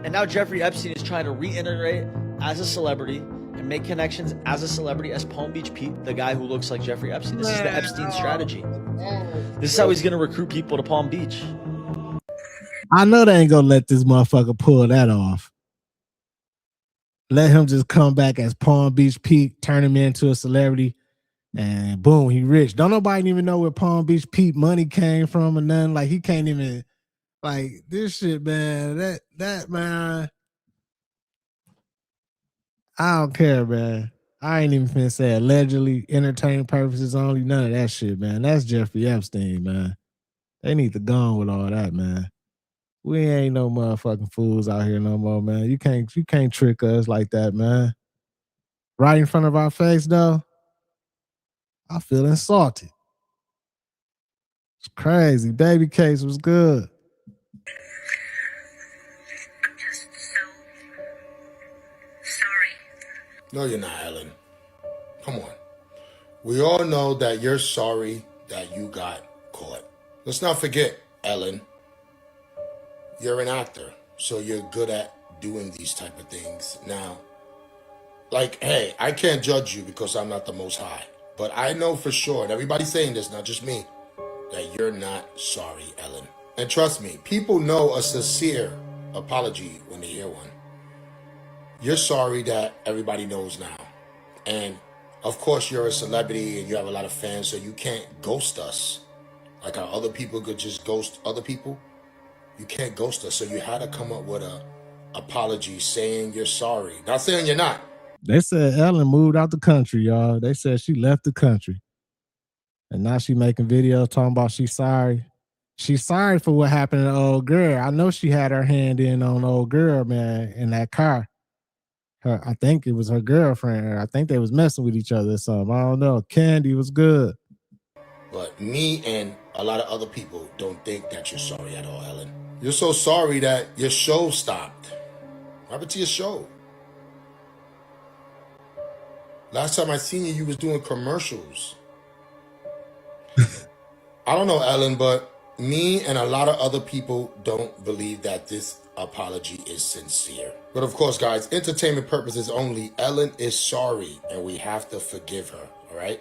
D: And now Jeffrey Epstein is trying to reintegrate as a celebrity and make connections as a celebrity as Palm Beach Pete, the guy who looks like Jeffrey Epstein. This is the Epstein strategy. This is how he's going to recruit people to Palm Beach.
B: I know they ain't going to let this motherfucker pull that off. Let him just come back as Palm Beach Pete, turn him into a celebrity, and boom, he rich. Don't nobody even know where Palm Beach Pete money came from or nothing. Like, he can't even, like, this shit, man, that, man, I don't care, man. I ain't even finna say allegedly, entertainment purposes only, none of that shit, man. That's Jeffrey Epstein, man. They need to go on with all that, man. We ain't no motherfucking fools out here no more, man. You can't trick us like that, man. Right in front of our face, though, I feel insulted. It's crazy. Baby Case was good.
E: No, you're not, Ellen. Come on. We all know that you're sorry that you got caught. Let's not forget, Ellen, you're an actor, so you're good at doing these type of things. Now, like, hey, I can't judge you because I'm not the Most High, but I know for sure, and everybody's saying this, not just me, that you're not sorry, Ellen. And trust me, people know a sincere apology when they hear one. You're sorry that everybody knows now. And of course, you're a celebrity and you have a lot of fans, so you can't ghost us. Like how other people could just ghost other people. You can't ghost us, so you had to come up with a apology saying you're sorry. Not saying you're not.
B: They said Ellen moved out the country, y'all. They said she left the country. And now she making videos talking about she's sorry. She's sorry for what happened to the old girl. I know she had her hand in on the old girl, man, in that car. I think it was her girlfriend. I think they was messing with each other or something. I don't know. Candy was good.
E: But me and a lot of other people don't think that you're sorry at all, Ellen. You're so sorry that your show stopped. What happened to your show? Last time I seen you, you was doing commercials. I don't know, Ellen, but me and a lot of other people don't believe that this apology is sincere. But of course, guys, entertainment purposes only, Ellen is sorry and we have to forgive her, all right?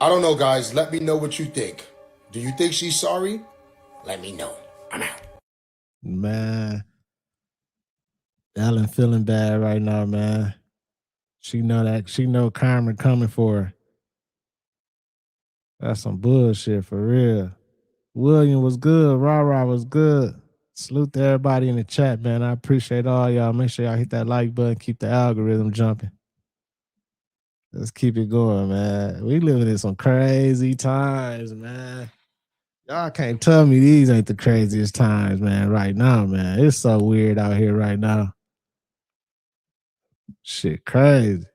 E: I don't know, guys. Let me know what you think. Do you think she's sorry? Let me know. I'm out.
B: Man, Ellen feeling bad right now, man. She know karma coming for her. That's some bullshit for real. William was good. Rah was good. Salute to everybody in the chat, man. I appreciate all y'all. Make sure y'all hit that like button. Keep the algorithm jumping. Let's keep it going, man. We living in some crazy times, man. Y'all can't tell me these ain't the craziest times, man, right now, man. It's so weird out here right now. Shit crazy.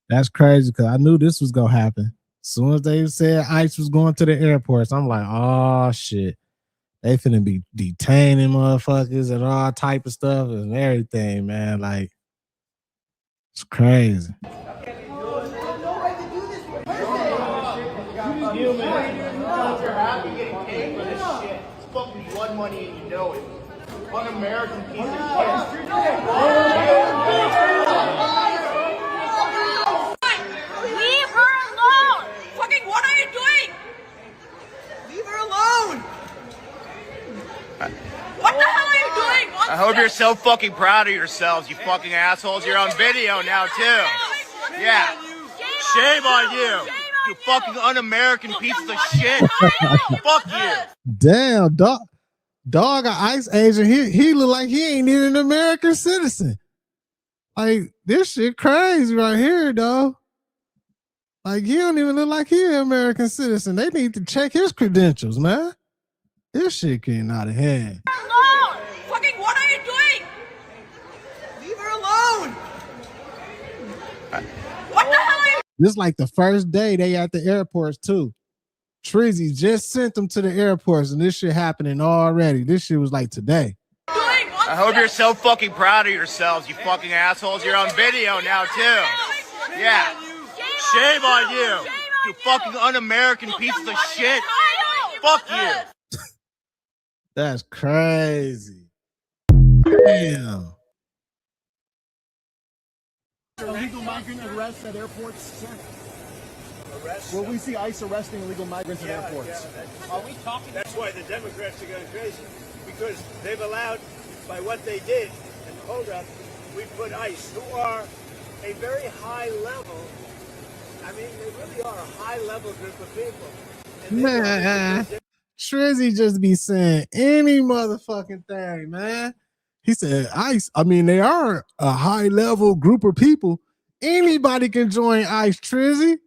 B: That's crazy because I knew this was going to happen. As soon as they said ICE was going to the airports, I'm like, oh, shit. They finna be detaining motherfuckers and all type of stuff and everything, man. Like, it's crazy.
A: Blood money and you know it. Un-American piece of shit.
W: Leave her alone! Fucking what are you doing? Leave her alone! What the hell are you doing?
X: I hope you're
A: you're so fucking proud of yourselves, you fucking assholes. You're on video now, too. Yeah. Shame on you. You fucking un-American pieces of shit. Fuck you.
B: Damn, dog, an ICE agent. He look like he ain't even an American citizen. Like, this shit crazy right here, dog. Like, he don't even look like he an American citizen. They need to check his credentials, man. This shit getting out of hand.
W: alone! Fucking what are you doing? Leave her alone! What the hell are you?
B: This like the first day they at the airports too. Trizzy just sent them to the airports and this shit happening already. This shit was like today.
A: I hope you're so fucking proud of yourselves, you fucking assholes. You're on video now, too. Yeah. Shame on you. You fucking un-American pieces of shit. Fuck you.
B: That's crazy. Damn.
F: Illegal migrant arrests at airports, sir? Will we see ICE arresting illegal migrants at airports?
C: Are we talking? That's why the Democrats are going crazy, because they've allowed, by what they did and the holdup, we put ICE, who are a very high level. I mean, they really are a high level group of people.
B: Man, Trizzy just be saying any motherfucking thing, man. He said, ICE, I mean, they are a high level group of people. Anybody can join ICE, Trizzy.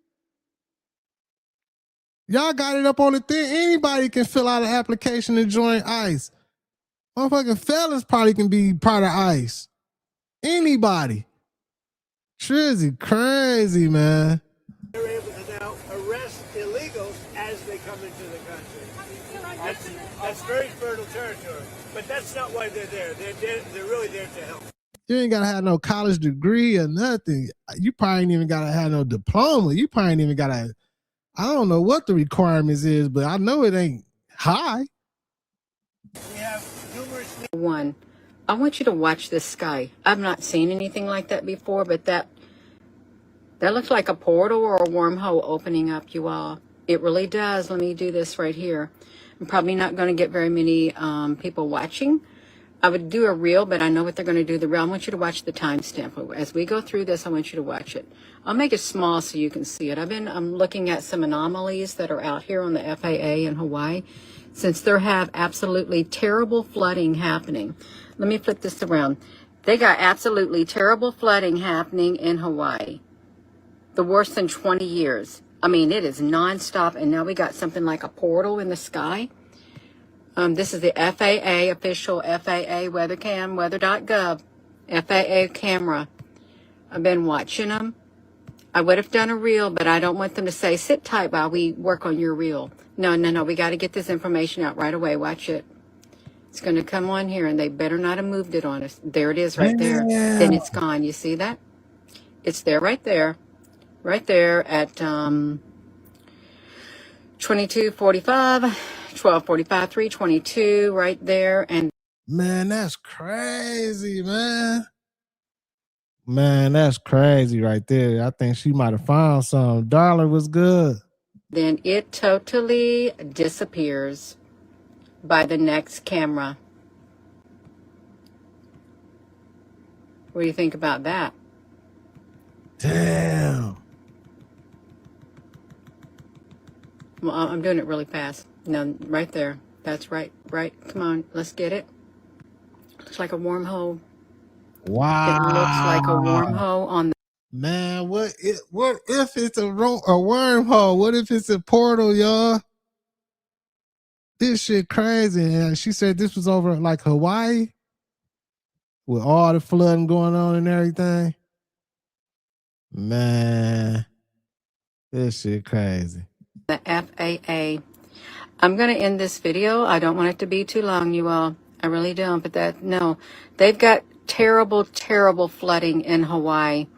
B: Y'all got it up on the thing. Anybody can fill out an application and join ICE. Motherfucking fellas probably can be part of ICE. Anybody. Trizzy crazy, man.
C: They're able to now arrest illegals as they come into the country. That's very fertile territory. But that's not why they're there. They're really there to help.
B: You ain't gotta have no college degree or nothing. You probably ain't even gotta have no diploma. You probably ain't even gotta, I don't know what the requirements is, but I know it ain't high.
C: We have numerous.
G: One, I want you to watch this sky. I've not seen anything like that before, but that looks like a portal or a wormhole opening up, you all. It really does. Let me do this right here. I'm probably not going to get very many people watching. I would do a reel, but I know what they're going to do. The reel, I want you to watch the timestamp. As we go through this, I want you to watch it. I'll make it small so you can see it. I'm looking at some anomalies that are out here on the FAA in Hawaii, since they have absolutely terrible flooding happening. Let me flip this around. They got absolutely terrible flooding happening in Hawaii. The worst in 20 years. I mean, it is nonstop, and now we got something like a portal in the sky. This is the FAA official FAA weathercam, weather.gov, FAA camera. I've been watching them. I would have done a reel, but I don't want them to say, sit tight while we work on your reel. No, we got to get this information out right away. Watch it. It's going to come on here, and they better not have moved it on us. There it is right there. Then it's gone. You see that? It's there right there. Right there at 22:45, 12:45, 3:22, right there. And
B: man, that's crazy, man. Man, that's crazy right there. I think she might have found something. Darling was good.
G: Then it totally disappears by the next camera. What do you think about that?
B: Damn.
G: Well, I'm doing it really fast. No, right there. That's right. Come on, let's get it. Looks like a wormhole.
B: Wow.
G: It looks like a wormhole on the...
B: Man, what if it's a wormhole? What if it's a portal, y'all? This shit crazy. And she said this was over like Hawaii with all the flooding going on and everything. Man, this shit crazy.
G: The FAA. I'm going to end this video. I don't want it to be too long, you all. I really don't. But no. They've got terrible, terrible flooding in Hawaii.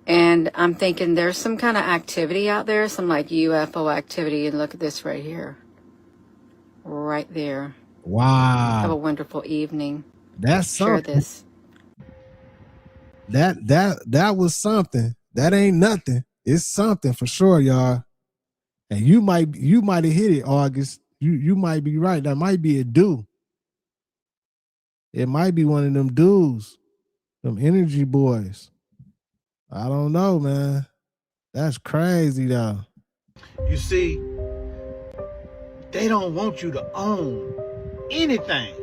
G: And I'm thinking there's some kind of activity out there, some like UFO activity. And look at this right here. Right there.
B: Wow.
G: Have a wonderful evening.
B: That's
G: Share
B: something.
G: this.
B: That was something. That ain't nothing. It's something for sure, y'all. And you might have hit it, August. You might be right. That might be a do. It might be one of them dudes, them energy boys. I don't know, man. That's crazy, though.
R: You see, they don't want you to own anything.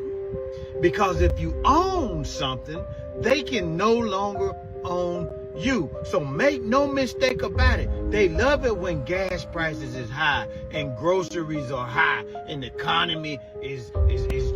R: Because if you own something, they can no longer own you. So make no mistake about it. They love it when gas prices is high and groceries are high and the economy is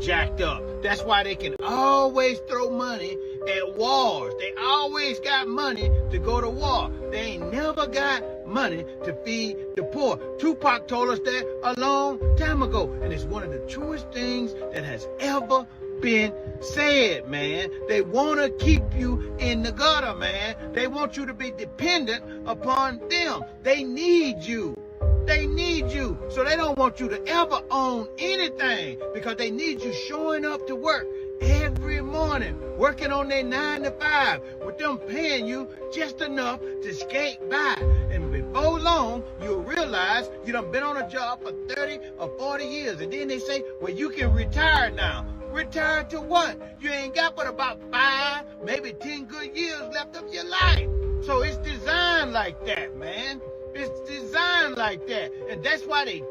R: jacked up. That's why they can always throw money at wars. They always got money to go to war. They ain't never got money to feed the poor. Tupac told us that a long time ago. And it's one of the truest things that has ever been said, man. They want to keep you in the gutter, man. They want you to be dependent upon them. They need you. They need you. So they don't want you to ever own anything because they need you showing up to work every morning, working on their 9 to 5, with them paying you just enough to skate by. And before long, you'll realize you done been on a job for 30 or 40 years. And then they say, well, you can retire now. Retire to what? You ain't got but about 5, maybe 10 good years left of your life. So it's designed like that, man. It's designed like that. And that's why they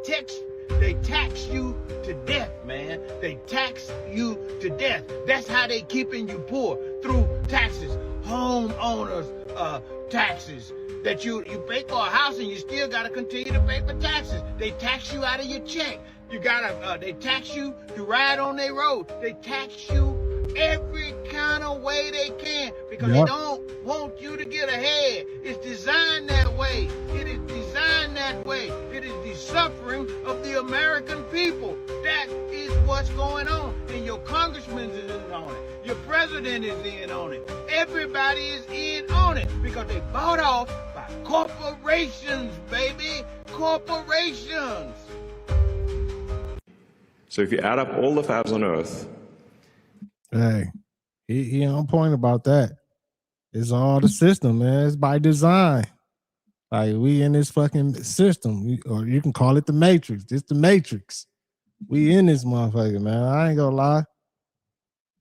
R: tax you to death, man. They tax you to death. That's how they keeping you poor, through taxes. Homeowners taxes. That you pay for a house and you still gotta continue to pay for taxes. They tax you out of your check. You gotta, they tax you to ride on their road. They tax you every kind of way they can because they don't want you to get ahead. It's designed that way. It is designed that way. It is the suffering of the American people. That is what's going on. And your congressman is in on it. Your president is in on it. Everybody is in on it because they bought off by corporations, baby. Corporations.
I: So if you add up all the fabs on Earth,
B: hey, he on point about that. It's all the system, man. It's by design. Like we in this fucking system, or you can call it the Matrix. It's the Matrix. We in this motherfucker, man. I ain't gonna lie.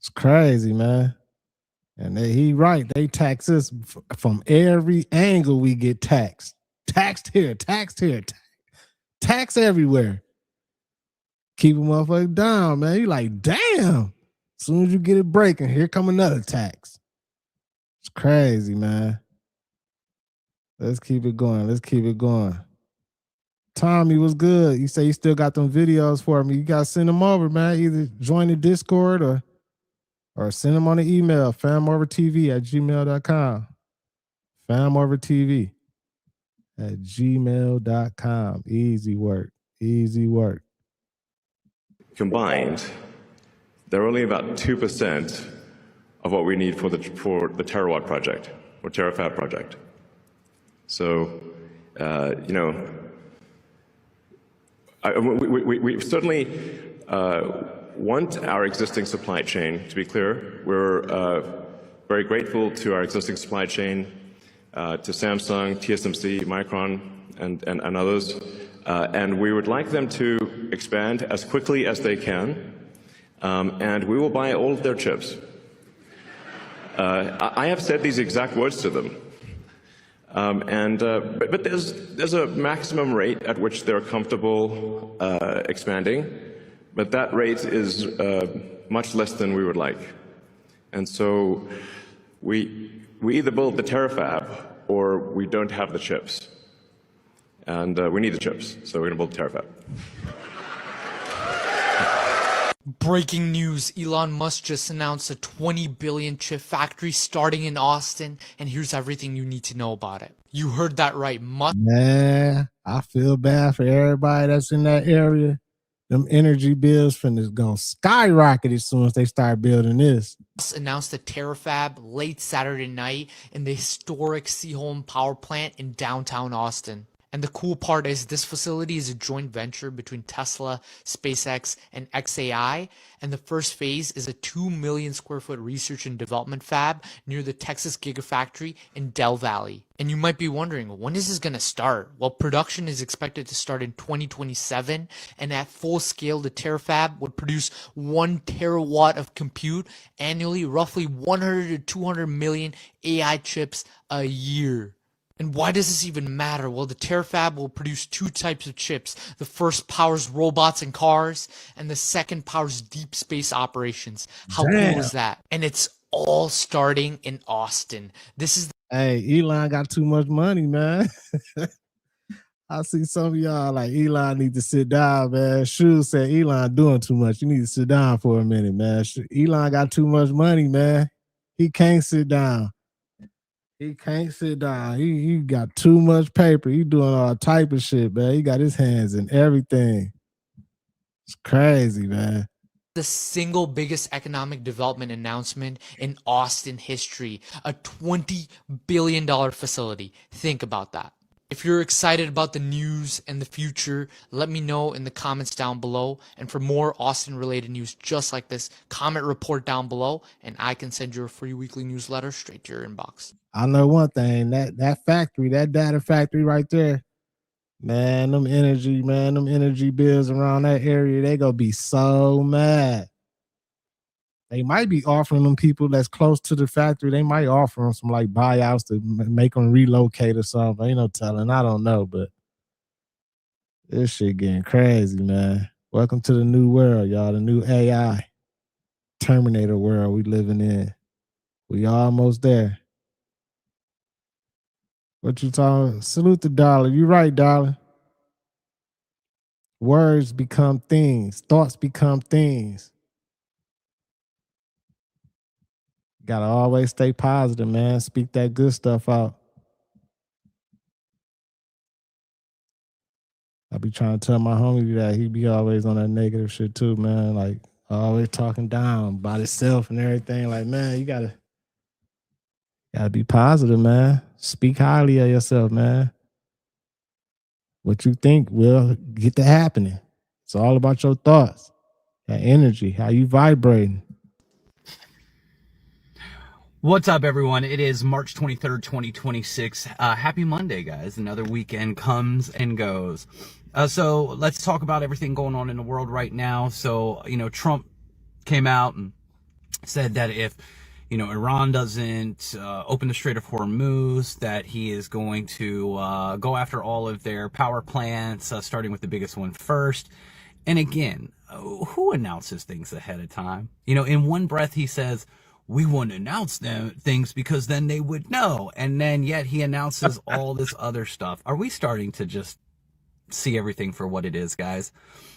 B: It's crazy, man. And he right. They tax us from every angle. We get taxed. Taxed here. Taxed here. Tax everywhere. Keep a motherfucker down, man. You like, damn. As soon as you get it breaking, here come another tax. It's crazy, man. Let's keep it going. Let's keep it going. Tommy, was good? You say you still got them videos for me. You got to send them over, man. Either join the Discord or send them on the email, FamOverTV@gmail.com. FamOverTV@gmail.com. Easy work. Easy work.
I: combined, they're only about 2% of what we need for the terawatt project or terafab project. So, you know, we certainly want our existing supply chain to be clear. We're very grateful to our existing supply chain, to Samsung, TSMC, Micron, and others. And we would like them to expand as quickly as they can, and we will buy all of their chips. I have said these exact words to them. But there's a maximum rate at which they're comfortable expanding, but that rate is much less than we would like. And so we either build the terafab or we don't have the chips. And we need the chips, so we're gonna build the terafab.
J: Breaking news, Elon Musk just announced a 20 billion chip factory starting in Austin, and here's everything you need to know about it. You heard that right, Musk.
B: Man, I feel bad for everybody that's in that area. Them energy bills gonna skyrocket as soon as they start building this.
J: Announced a terafab late Saturday night in the historic Seaholm power plant in downtown Austin. And the cool part is this facility is a joint venture between Tesla, SpaceX, and XAI. And the first phase is a 2 million square foot research and development fab near the Texas Gigafactory in Del Valley. And you might be wondering, when is this going to start? Well, production is expected to start in 2027. And at full scale, the Terafab would produce 1 terawatt of compute annually, roughly 100 to 200 million AI chips a year. And why does this even matter? Well, the Terafab will produce 2 types of chips. The first powers robots and cars, and the second powers deep space operations. How cool is that? And it's all starting in Austin. This is
B: Hey, Elon got too much money, man. I see some of y'all like Elon need to sit down, man. Shu said Elon doing too much. You need to sit down for a minute, man. Elon got too much money, man. He can't sit down. He can't sit down. He got too much paper. He doing all type of shit, man. He got his hands in everything. It's crazy, man.
J: the single biggest economic development announcement in Austin history, a $20 billion facility. Think about that. If you're excited about the news and the future, let me know in the comments down below. And for more Austin-related news just like this, comment report down below, and I can send you a free weekly newsletter straight to your inbox.
B: I know one thing, that factory, that data factory right there, man, them energy bills around that area, they gonna be so mad. They might be offering them people that's close to the factory, they might offer them some like buyouts to make them relocate or something. Ain't no telling. I don't know, but this shit getting crazy, man. Welcome to the new world, y'all. The new AI Terminator world we living in. We almost there. What you talking? Salute the dollar. You right, dollar. Words become things. Thoughts become things. Gotta always stay positive, man. Speak that good stuff out. I be trying to tell my homie that he be always on that negative shit too, man. Like always talking down about himself and everything. Like, man, you gotta be positive, man. Speak highly of yourself, man. What you think will get to happening. It's all about your thoughts, that energy, how you vibrating.
K: What's up, everyone? It is March 23rd, 2026. Happy Monday, guys. Another weekend comes and goes. So let's talk about everything going on in the world right now. So, Trump came out and said that if, Iran doesn't open the Strait of Hormuz, that he is going to go after all of their power plants, starting with the biggest one first. And again, who announces things ahead of time? In one breath, he says, we wouldn't announce things because then they would know. And then yet he announces all this other stuff. Are we starting to just see everything for what it is, guys?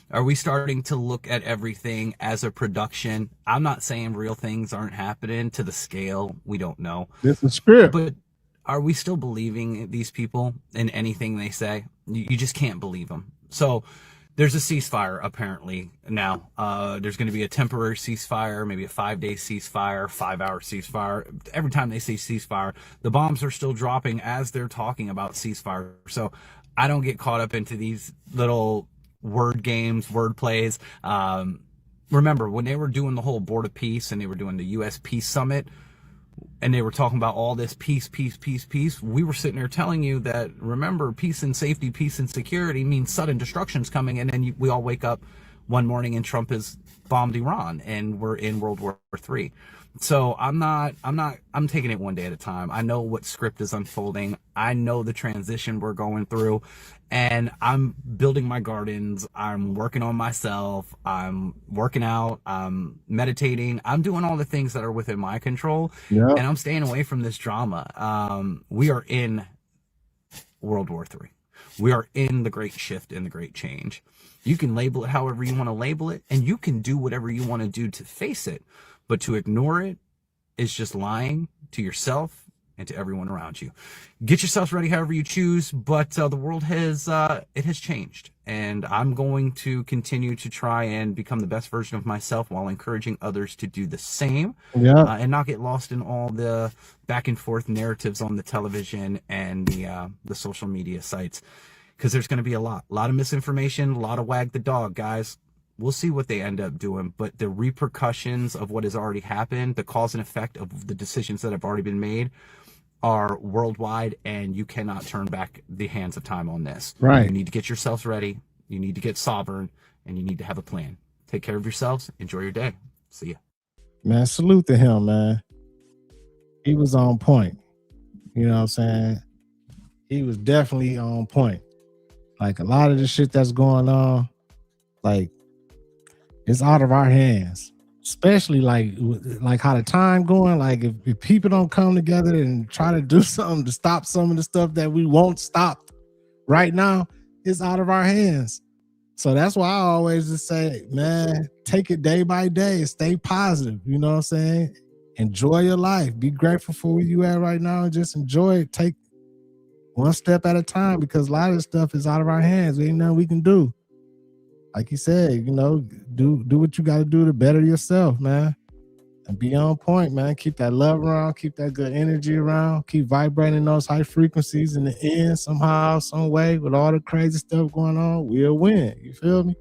K: Are we starting to look at everything as a production? I'm not saying real things aren't happening to the scale. We don't know.
B: This is script.
K: But are we still believing these people in anything they say? You just can't believe them. So there's a ceasefire apparently now. There's going to be a temporary ceasefire, maybe a 5-day ceasefire, 5-hour ceasefire. Every time they say ceasefire, the bombs are still dropping as they're talking about ceasefire. So I don't get caught up into these little word games, word plays. Remember when they were doing the whole Board of Peace and they were doing the U.S. Peace Summit, and they were talking about all this peace, we were sitting there telling you that, remember, peace and safety, peace and security means sudden destruction's coming, and then we all wake up one morning and Trump has bombed Iran and we're in World War III. So I'm taking it one day at a time. I know what script is unfolding. I know the transition we're going through, and I'm building my gardens. I'm working on myself. I'm working out. I'm meditating. I'm doing all the things that are within my control, and I'm staying away from this drama. We are in World War III. We are in the great shift and the great change. You can label it however you want to label it, and you can do whatever you want to do to face it. But to ignore it is just lying to yourself and to everyone around you. Get yourselves ready however you choose, but the world has changed. And I'm going to continue to try and become the best version of myself while encouraging others to do the same. And not get lost in all the back and forth narratives on the television and the social media sites. because there's going to be a lot of misinformation, a lot of wag the dog, guys. We'll see what they end up doing, but the repercussions of what has already happened, the cause and effect of the decisions that have already been made are worldwide, and you cannot turn back the hands of time on this.
B: Right.
K: You need to get yourselves ready. You need to get sovereign, and you need to have a plan. Take care of yourselves. Enjoy your day. See ya.
B: Man, salute to him, man. He was on point. You know what I'm saying? He was definitely on point. Like, a lot of the shit that's going on, like, it's out of our hands. Especially like how the time going. Like, if people don't come together and try to do something to stop some of the stuff that we won't stop right now, it's out of our hands. So that's why I always just say, man, take it day by day. Stay positive. You know what I'm saying? Enjoy your life. Be grateful for where you at right now and just enjoy it. Take one step at a time, because a lot of this stuff is out of our hands. There ain't nothing we can do. Like you said, you know, do what you got to do to better yourself, man. And be on point, man. Keep that love around. Keep that good energy around. Keep vibrating those high frequencies. In the end, somehow, some way, with all the crazy stuff going on, we'll win. You feel me?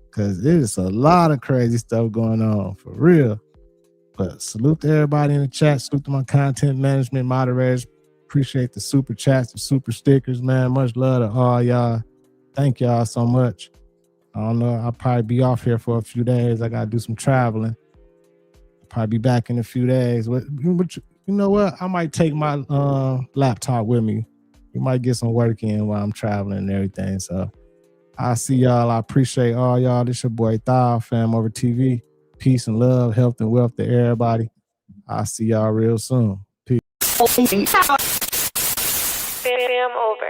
B: Because there's a lot of crazy stuff going on, for real. But salute to everybody in the chat. Salute to my content management moderators. Appreciate the super chats, the super stickers, man. Much love to all y'all. Thank y'all so much. I don't know. I'll probably be off here for a few days. I got to do some traveling. Probably be back in a few days. But you know what? I might take my laptop with me. We might get some work in while I'm traveling and everything. So I'll see y'all. I appreciate all y'all. This your boy Thal, FamOverTV. Peace and love, health and wealth to everybody. I'll see y'all real soon. Peace.
H: Fam over.